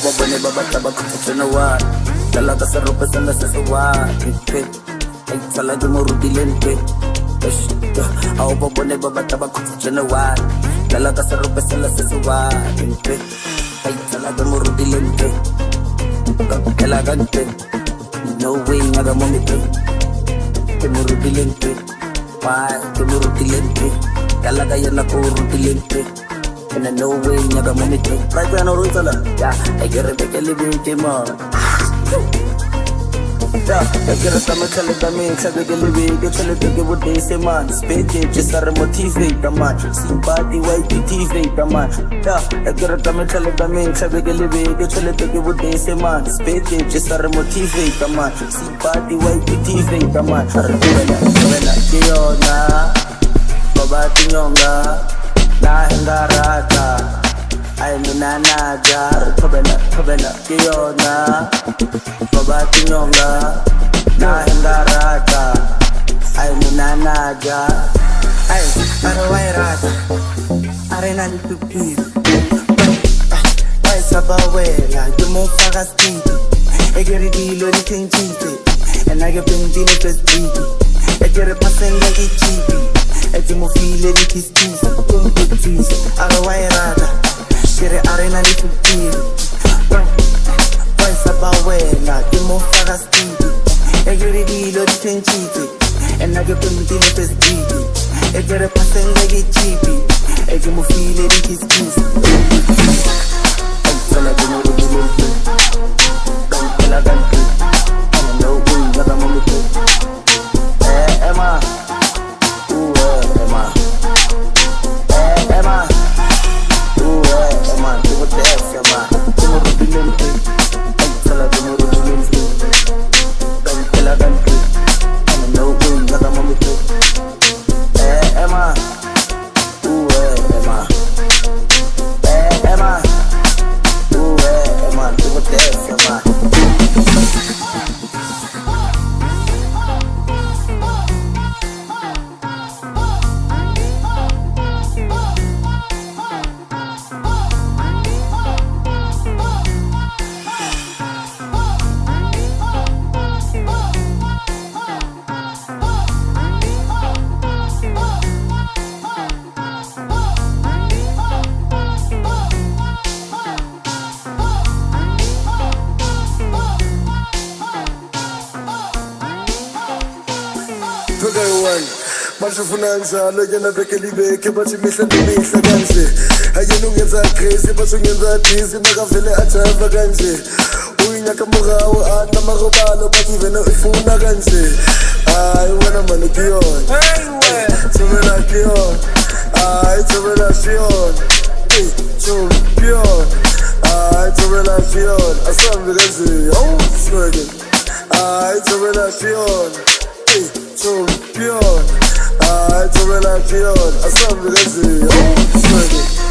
ba bone ba batla ba khutshwana wa dala ka se rope se se wa ai tsala ke mo rutilente ao ba bone ba batla ba khutshwana wa dala ka se rope se wa ai tsala ke mo rutilente kela kante no way ngaga mo mi ke mo rutilente why ke mo rutilente dala ka yona ko rutilente and I know way nyaga mo mi right now no rutala yeah I get it back living man yeah I get it I'm telling them me sabe que live get tell it que what they say man speed just are motivate the man sympathy why motivate the man yeah I get it I'm telling them me sabe que live get tell it que what they say man speed just are motivate the man sympathy why motivate the man Thobela Ke Yona baba tinyonga la hengarata ay minanaja Thobela Ke Yona baba tinyonga la hengarata ay minanaja ay arawairata arena litupira ay sabawela mo Focalistic Xduppy lithenjite and I get bending first beat I get a passing like it cheap eti mo feel it is cheese don't put cheese arawairata shire arena litupira why sabawela mo Focalistic Xduppy lithenjite and I get bending first beat I get a passing like it cheap eti mo feel it is cheese Sala de mo rutilente kela kante no way ngaga mo mi Emma Emma Emma Emma que what the F Emma que mo rutilente sala de mo rutilente kela kante no way ngaga mo mi Emma Emma Emma Emma que what the F Emma Bashufuna njalo yena bekelibeke bathi mihla nemihla kanje ayena ungenza crazy bathi ungenza busy makavele ajava kanje uyinyaka morawo ana marobalo bathi vena ifuna kanje hayi wena mani Ke Yona Thobela Ke Yona hayi Thobela Ke Yona champion hayi Thobela Ke Yona asambe kanje oh swagger hayi Thobela Ke Yona champion Thobela Ke Yona asambe kanje oh swagger